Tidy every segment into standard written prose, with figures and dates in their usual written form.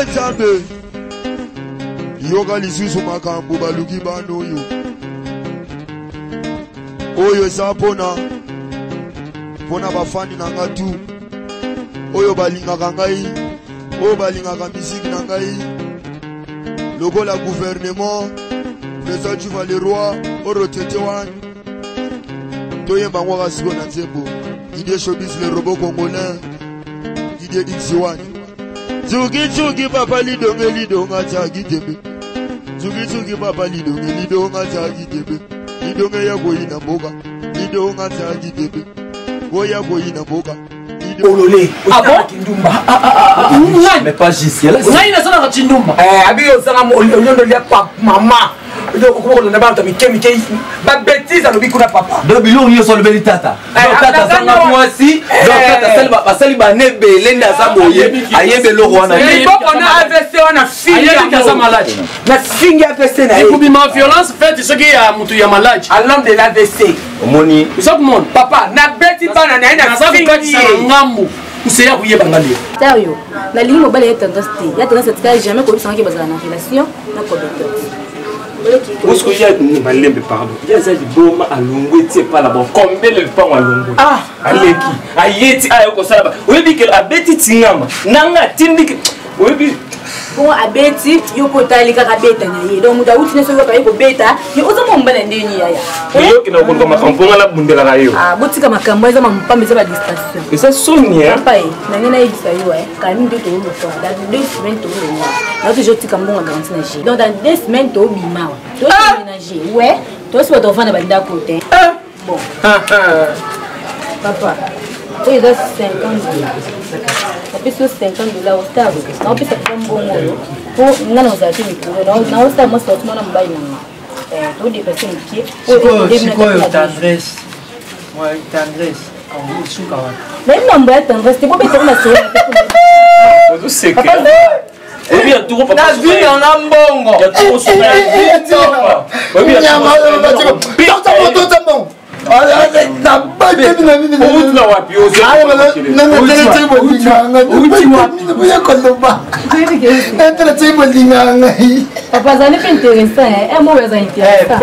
Nzambe yoka lisusu makambo baluki bano yo oyo eza mpona bafani na nga tu oyo balingaka ngai oyo balingaka misiki na ngai lokola gouvernement président Djiva le roi orotete wana toyemba ngwaka siko na nzembo Didier Showbiz le robot congolais Didier X1 Tsuki papa lidonga tagi tembe Tsuki papa lidonga tagi tembe lidonga ya koyina mboka lidonga tagi tembe goya koyina mboka Ololé. Ah bon? Mais pas jusqu'à là. Ngai na sana kachindumba. Abi yo sanga mo oliondo lia pa mama. Donc comment on a pas mike ba bêtise alobi kuna papa. Donc biloko yo so lebeli tata. Donc tata sanga mwasi, donc tata sali basali ba nebele nda za boye, ayebe loko wana. Mais bon on a AVC on a fini Ayebe kaza malade. Na fini AVC na. Et pour ma violence fait ce qui a mutu ya malade. À l'homme de l'AVC. Omoni. Usaku mon Papa na beti bana na ina fini ngambu. Useya kuyeba ngali. Tayo. Na ligne mobile ya tendance te. Ya tendance te jamais ko bisanga ke bazana na relation na compétence. Où est-ce qu'il y a une malembe, pardon? Il y a des bombes à l'ongwe, tu sais pas là-bas. Combien de temps à l'ongwe? Ah! Aleki. Ayeti, ayoko salaba. Oui, bien que abeti tingama. Nanga, tindi. Oui, bien. Bon, abeti, yoko tali kaka beta na ye. Donc, muda uti neso yoko yoko beta. Ni oza mbana ndeni yaya. Yo qui n'a pas de makamponga la bundela rayo. Ah, botika makambo eza mampambe za ba distraction. Et ça sonne hein? Papa, na ngena yisa yo quand même de to lo to. Dans 2 semaines to lo. Na to joti kambonga garanti na ji. Donc dans 2 semaines to bima. To ménager. Ouais, toi si tu vas na banda côté. Bon. Papa. Oui, il a 50 $. On peut sur $50 au stade. On peut faire un bon mot. Pour nous, on a fait une tour. On a aussi moi sorti mon bail. Tout dépasser le pied. C'est quoi tendresse? Ouais, tendresse. En haut, sous kawa. Mais non, mais tendresse. C'est pas bête de la soirée. C'est que. Oui, il y a tout pour na vie on a mbongo. Il y a tout sur la vie. Oui, il y a tout. Papa, ça n'est pas intéressant. Un mot est intéressant.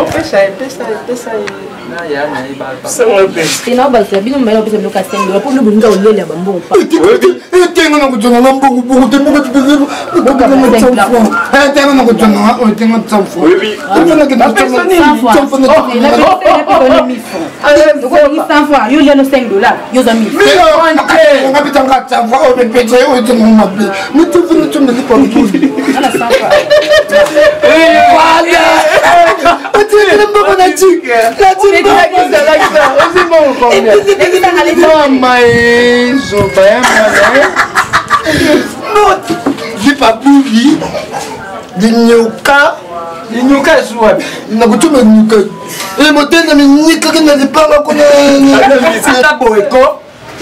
C'est normal, c'est bien, mais on peut se bloquer à 5 $. Pour nous, on doit aller là-bas. Bon, pas.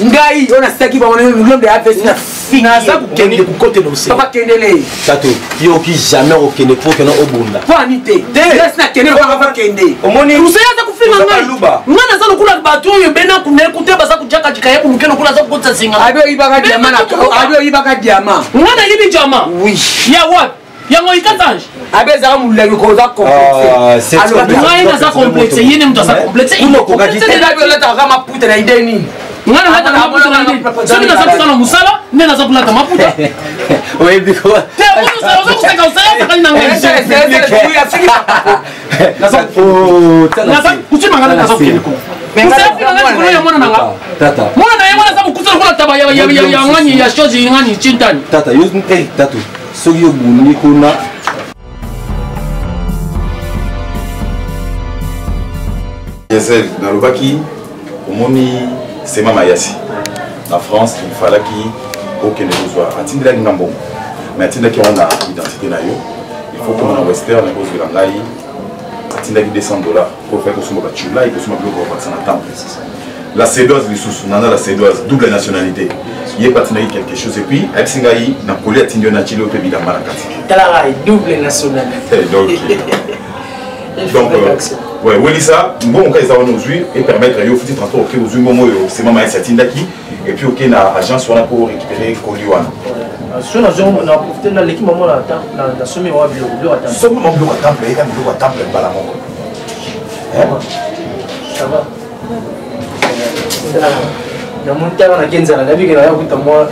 Ngai on a saki ba on l'homme de AVC na fina ça pour kende pour côté no c'est papa kendele Tato yo ki jamais au kende pour que no obunda pas nité laisse na kende ba ba kende omoni usaya za kufima ngai ngana za lokula bato yo bena ku écouter baza ku jaka jika yeku mukeno kula za kutsa singa ado ibaka diamant ado ibaka diamant ngana yibi diamant oui ya what yango ikatange abeza mulengo ko za complexe alors ngai na za complexe yene mtu za complexe ino ko gaji tena bio leta kama puta na ideni ngana hata na maputa na ideni soki na za kusala musala ne na za kulata maputa oui biko te uno sa zo kuseka usaya sakani na ngai na za kuchima ngana na za kiko usaya fika ngani kuno ya mwana nanga tata mwana na yemwana za kukusa kula taba ya ngani ya shozi ngani chintani tata yo tata soki yo buni kuna Yazel Nalobaki, Omoni, c'est Mama Yassi. En France, il fallait qu'il y ait soit Atindela Ningambon. Mais Atindela qui a une identité, il faut qu'on ait un western, un cause de l'angaï. Atindela qui $200 pour faire que son bachula et que son bloc va passer en temps. La sédoise, les sous, la sédoise, double nationalité. Il y a Atindela quelque chose. Et puis, avec Singaï, n'a collé Atindela Nachilo, puis il a malakati. Talaï, double nationalité. Donc, ouais, oui, ça, bon, on va aujourd'hui et permettre à Yofuti transport aux Zumomo, c'est Mama Yassi Atindaki. et puis ok na agence wana pour récupérer Koliwana. So na profiter na l'équipe maman la sommet wa bio attendre. Somme mon bio temple et quand bio temple bala moko. Ça va. Na monter na kenza na bibi na yakuta moi.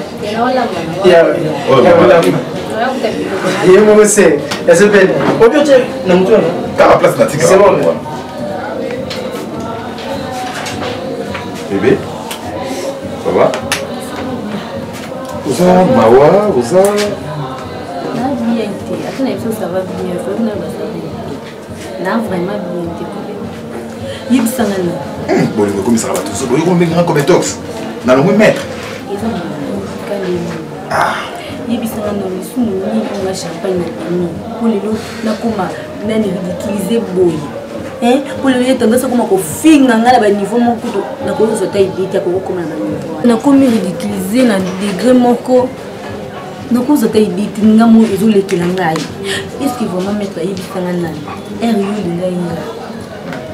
Ya. Il me sait. Elle s'appelle. Au bio na mtu na. Car place na tika. C'est bon. Bébé. Ça va? Oza mawa, oza. Na bien te. Attends, il faut ça va bien. Faut na basali. Na vraiment bien te. Yib sangana. Bon, le comme ça va tout ça. Bon, il va comme tox. Na le mettre. Ah. Yebisanga na misumu ni on champagne na ni. Pour les autres, na koma na ni ridiculiser boy. Pour les tendance comme ko finga ngala ba niveau moko na ko zo taille bita ko koma na niveau. Na komi ridiculiser na degré moko. Na ko zo taille bita ngamo ezole kelanga. Est-ce qu'il va mettre yebisanga na?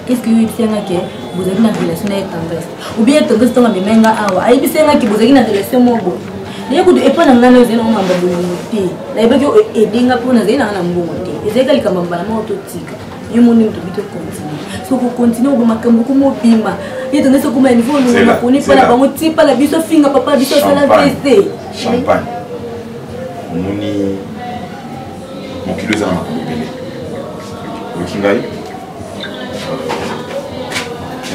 Est-ce que yebisanga ke vous avez une relation avec tendance? Ou bien tendance to ngamenga awa. Yebisanga ke vous avez une relation moko. Les gens qui ont un peu de temps, les gens qui ont aidé à prendre des gens qui ont été les gens qui ont été ils ont été continuer. Si vous continuez, vous avez beaucoup de bimba. Il y a des gens qui ont été pas la banque, pas la biso finga, papa biso la veste. Champagne. Mon kilo ça m'a bébé. Le kingai.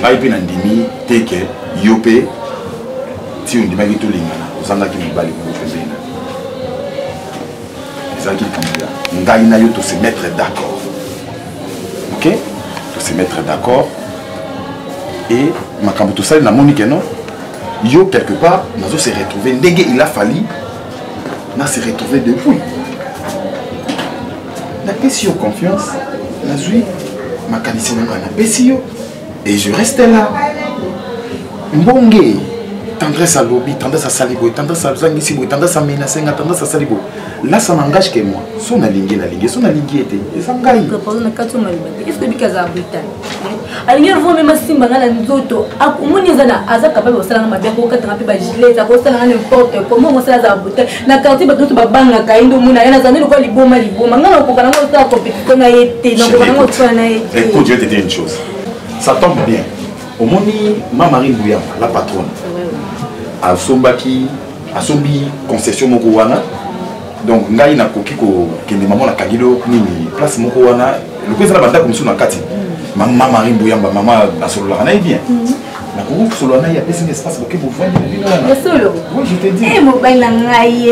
Ngai pe nandimi teke yope ti on dimagi to lingana. Osanga ki mibali ko pembena. Ezaki kamila. Ngai na yo to se mettre d'accord. OK? To se mettre d'accord. Et makambo to sali na monique non. Yo quelque part nazo se retrouver ndenge il a fallu na se retrouver depuis. Na pesio confiance. Na zui makanisi na pesio et je reste là. Mbonge tendresse à lobby, tendresse à salibo, tendresse à zangisibo, tendresse à menacer, tendresse à salibo. Là, ça n'engage que moi. Son aligné, son aligné était. Et ça m'engage. Est-ce que tu as un aligné, vous même si vous avez un autre, à comment vous êtes capable de faire un peu de gilet, à cause de n'importe comment vous êtes à bouteille. La quartier, vous êtes bang à Kaïndo, vous avez un peu de liboma, liboma. Maintenant, vous avez un compétition à été. Écoute, je vais te dire une chose. Ça tombe bien. Au moment où ma Marie Bouyam, la patronne, a sombaki, a sombi concession mokowana. Donc ngai na koki ko kende maman na kagilo nini place mokowana. Le président la banda comme sous na kati. Maman Marie Bouyam, maman na solo la na bien. Na ko solo na ya pesi espace pour que vous voyez le solo. Oui, je te dis. Eh mo ba na ngai.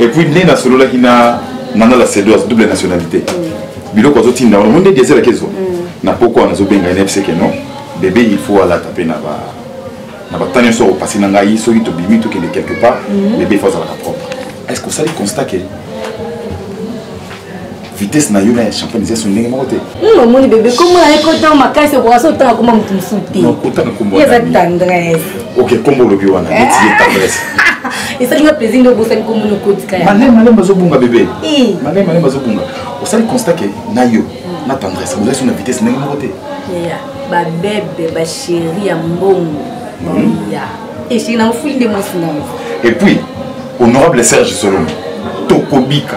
Et puis né na solo la kina nana la CEDEAO double nationalité. Biloko zotinda on monde diesel kezo. Na pourquoi on a benga NFC que non. Bébé il faut aller taper na ba na ba tanya so passer na ngai so to bimi to quelque part bébé faut aller propre. Est-ce que ça le constat que vitesse na yona champagne c'est son ndenge moté. Non mon bébé comment est content ma caisse pour ça autant comme tu me souti. Non content comme il y a tendresse. OK combo le biwana métier tendresse. Et ça lui fait plaisir de bosser comme nous côté. Malé bazo bunga bébé. Malé bazo bunga. On ça le constat que na yo na tendresse vous avez une vitesse ndenge moté. Ba bébé ba chérie ya mbongo. Et c'est dans fouille de mon sinon. Et puis honorable Serge Solomon Tokobika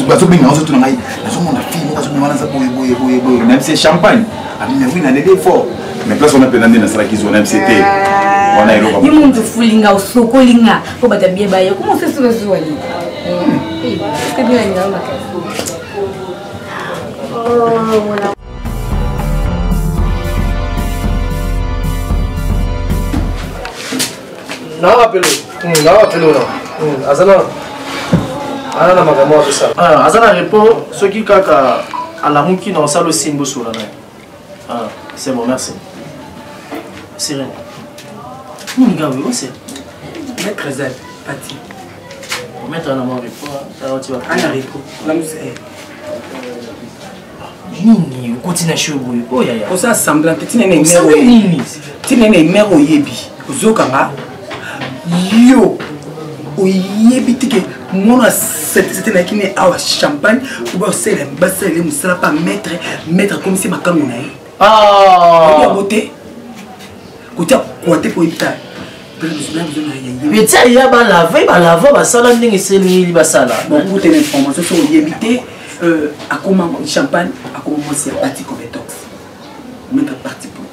bazo binga bazo tuna ngai nazo mona fille nazo mona za boye même c'est champagne ami na wina nele fort mais place on a penandé na sala kizo na MCT on a ero ni mundu fulinga usokolinga ko batabie baye comment c'est sur zwali que bien ni na makasi oh mon non appelé Azana Azana magambo de ça Azana répond ce qui kaka à la mouki dans ça le signe sur la main. C'est bon, merci. Sirène. Mon gars, oui, c'est Maître Zed, Pati. Pour mettre un amour répond, alors tu vas Anna répond. La musique. Nini, on continue à jouer. Oh, ya ya. On s'assemble, tu n'es numéro Nini. Tu n'es numéro Yebi. Zokanga. Yo. Oyebi tike mona c'était na kine awa champagne ou ba c'est le musala pas mettre comme si makamuna ah ya beauté côté quoi pour éviter mais ça y a balava basala ndenge seli basala bon vous tenez information sur éviter à comment champagne à comment c'est parti compétence même parti compétence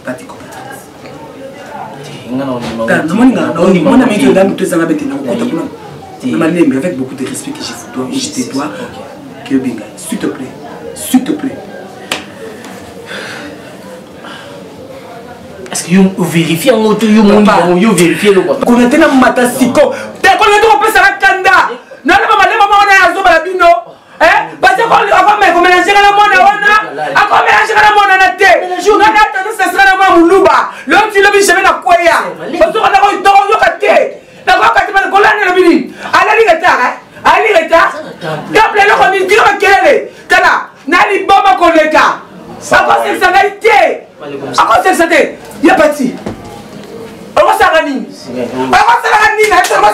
avec beaucoup de respect que je te dois que Benga s'il te plaît est-ce que vous vérifiez en auto vous vérifiez le quoi qu'on était dans matasiko dès qu'on est on peut ça kanda non non maman on a zo balabino parce que on mélanger la mona wana on mélanger la mona na te on a attendre ça sera na muluba l'autre tu le bis jamais na koya parce qu'on a eu dans yo kate na ko kate ba ko la na bini ali retard d'après le on dit que quelle tala na li baba koleka ça va c'est ça été à cause de ça il y a parti on va s'arranger ça va,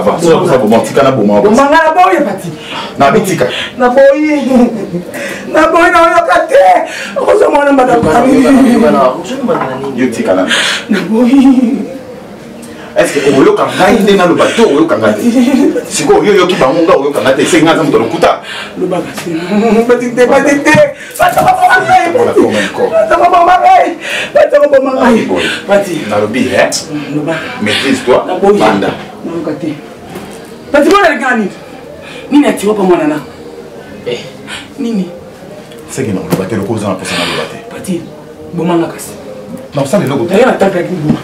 ça va, tika na boma. Boma na boy pati. Na bitika. Na boy na yokate. Ozo mwana mbadakari. Yo tika na. Na boy. Est-ce que oyo kanga inde na lo bato oyo kanga te? Siko yo ki bangonga oyo kanga te senga za mto lokuta. Lo bagasi. Batite. Pati. Na lobi maîtrise-toi. Banda. Pati bona gani? Nini ati wapa mwana na? Nini? C'est que non, le bateau le cause en personne à le Pati. Bomanga kasi. Non, ça les logos. D'ailleurs attaque avec boma.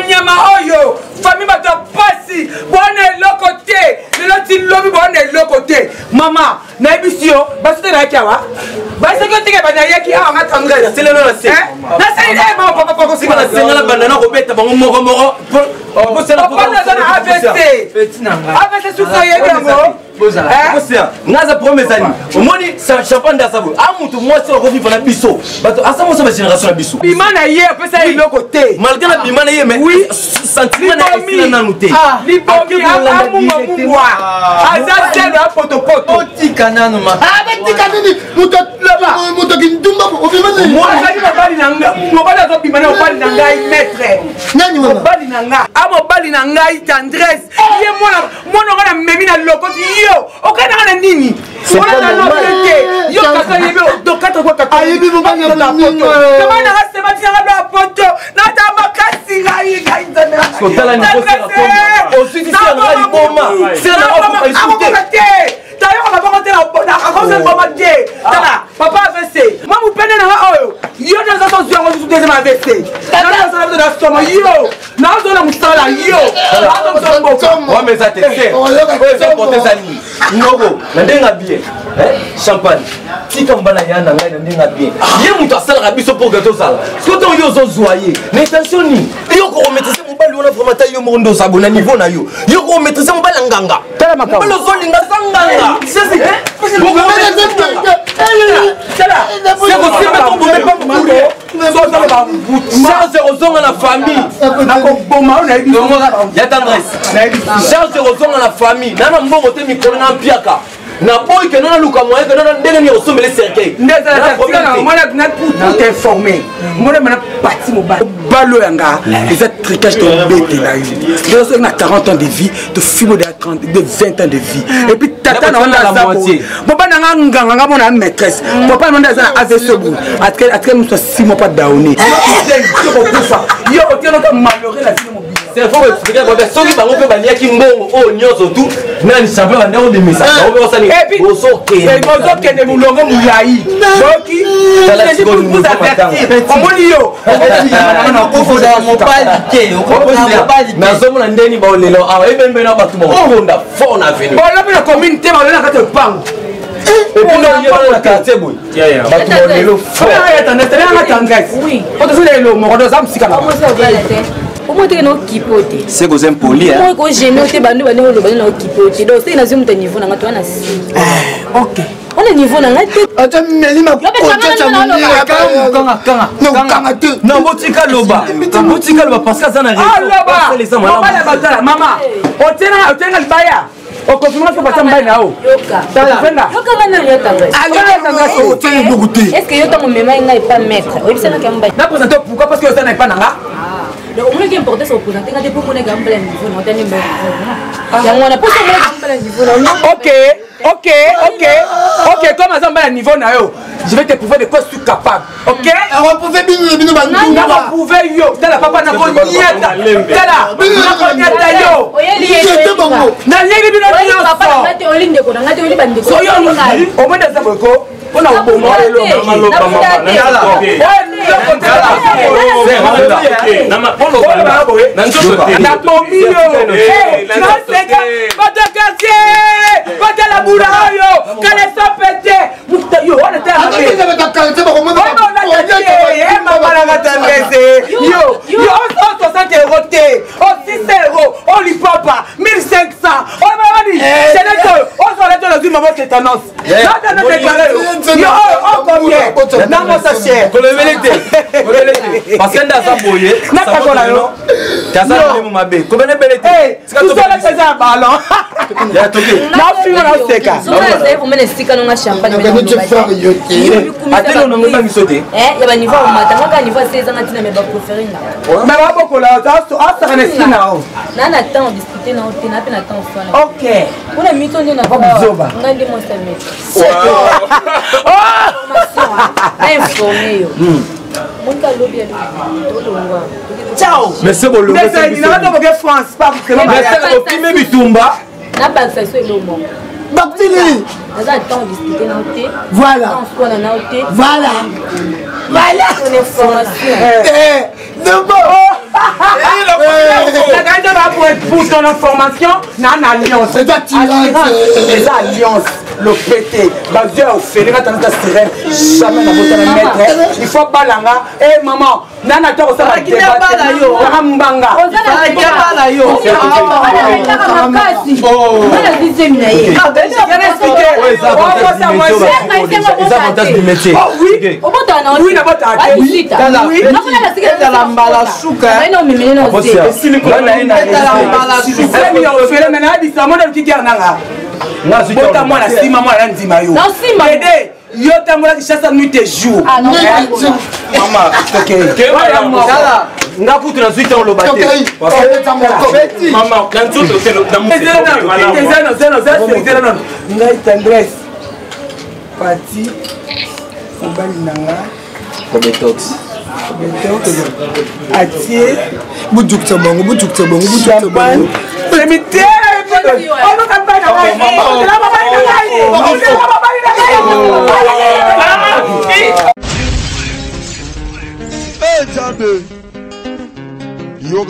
Nyama oyo famille bato pasi bonne lokote le loti lobi bonne lokote mama na ebisio basite na kiawa basike tike bana yaki a nga tangela c'est le nom c'est na c'est ile mama papa ko sima na sengala bana na ko beta bango moko ko c'est la pour AVC souffre yego naza promesse ani omoni champagne da sabo amutu mwasi ko vivre na biso bato asamo sa génération na biso bimana ye pesa ile côté malgré na bimana ye mais oui sentiment na esila na nuté libomi amu azase na poto otika nanu ma tika nini muto kindumba ovimana mwasi mabali nanga mobali azo bimana mobali nanga maître nani mama mobali nanga amobali nanga tendresse ye mona ngana memi na lokoti okana na nini ona na note yo kaka yebe dokata kwa kaka ayebi bobanga na poto kama na rasema tianga na poto na tamba kasi ngai nzana ko tala ni ko sera aussi si on va liboma c'est na ko insulter tayo ko ba ko tela bona ko se ko mate tala papa AVC mamu pene na oyo yo na zo zo ngo zo deuxième AVC na zo na stoma yo na zo na musala yo na zo mboko ouais mais ça te sert c'est porter ça ni nogo na ndenga bien champagne tika mbana yana ngai na ndenga bien ye mutu asala biso pour gâteau sala soto yo zo zoyer mais attention ni yo ko maîtriser mobali wana vraiment ta yo mondo sabona niveau na yo yo ko maîtriser mobali nganga tala makao mbalo zo linga sanganga c'est Charles Rozonga la famille. Charles Rozonga la famille. Nana mbongo te mikolo na mpiaka. Na boy que nana luka moyen que nana ndenge ni osomele cercueil. Ndeza la tika na mwana na tout informé. Mwana mana pati. si mobalo yanga les tricage tombete là yo na 40 ans de vie to fimo de 30 de 20 ans de vie et puis tata na onda la moitié papa na nganga mona maîtresse papa na onda za AVC bu atke muso 6 mois pas daoné yo oteno ka malheureux la vie mobile c'est faut expliquer bon soki bango pe baniaki mbongo o nyoso tout nani champion bande o de message o be osani ozoke de mulongo mulai doki vous avertir omoni yo nazomona ndeni baolelo awa ebembe na bato baonda fort na venu bolobi na commune te baolela kati epango epino na quartier boy bato baolelo fortotozolelo moko doza mosika na Comment tu es kipoté? c'est que c'est poli hein. Moi j'ai noté bande bande le bande kipoté. Donc c'est dans un niveau na toi na. OK. On est niveau na ngati. Ata meli ma kanga. Non botika loba. Botika loba parce que ça na raison. Maman. Otena libaya. O confirme que pas mbaya nao. Yoka. Yoka bana yota. Est-ce que yota mon mémoire n'est pas maître? Oui, c'est na kamba. Na présenter pourquoi parce que yota n'est pas nanga. Au moins qu'il importe son présenté quand pour mon gamba niveau non tellement bon. Ya ngona pour mon gamba niveau non. OK, comme azamba niveau na yo. Je vais te prouver de quoi je suis capable. OK? On pouvait bino bantu. On pouvait yo. Tala papa na ko nieta. Tala. Na ko nieta yo. J'étais bongo. Na yeli bino yo. Papa ngati olinde ko ngati oli bande ko. So yo no. O mwenda za boko. Ona ubomo lelo mama. Tala. Na pomio. La boula yo, quand elle s'en pète, yo, on était à yo, 160 €, 6 €, on lui papa, 1500, on m'a dit, c'est le on s'en est dans une maman tétanos. Yo, on combien? Non, mon sachet. Parce que dans sa boye, n'a pas qu'on a yo. T'as ça le mama bé. Combien de belles tout ça là c'est un ballon. Ya toqué. Na fino na seka. Souvent vous menez sika no champagne. Attends, on va misoter. Ya ba niveau matanga ka niveau 16 ans tina me ba préférer nga. Mais ba boko la ça ça na sina o. Na na temps discuter na hotel na pe na temps fana. OK. Kuna mito ndio na ba. Ngandi mo sa mito. Informé yo. Monka lobby ciao. Mais c'est bon le. Mais c'est une France pas vraiment. Mais c'est le premier bitumba. Na pas ça c'est le mot. Baptili. Dans un temps discuter na hotel. Voilà. On se na hotel. Voilà. On est formation. Non bon. La gagne pour ton information, n'a une alliance. C'est toi les alliances, le PT, basé au fédéral dans ta sirène, jamais n'a pas de mettre. Il faut pas l'anga. Eh maman, nana toi ça va débattre. Rambanga. Les avantages du métier. Oui. Oui, n'a pas oui. yo tambola kishasa nuit et jour. Maman, nga kutu na suite on lo bate. Maman, quand tu te le ngai tendresse. Parti. Mbali nanga. Kobetox. Atier. Bujukta bongo. Limité. Hey,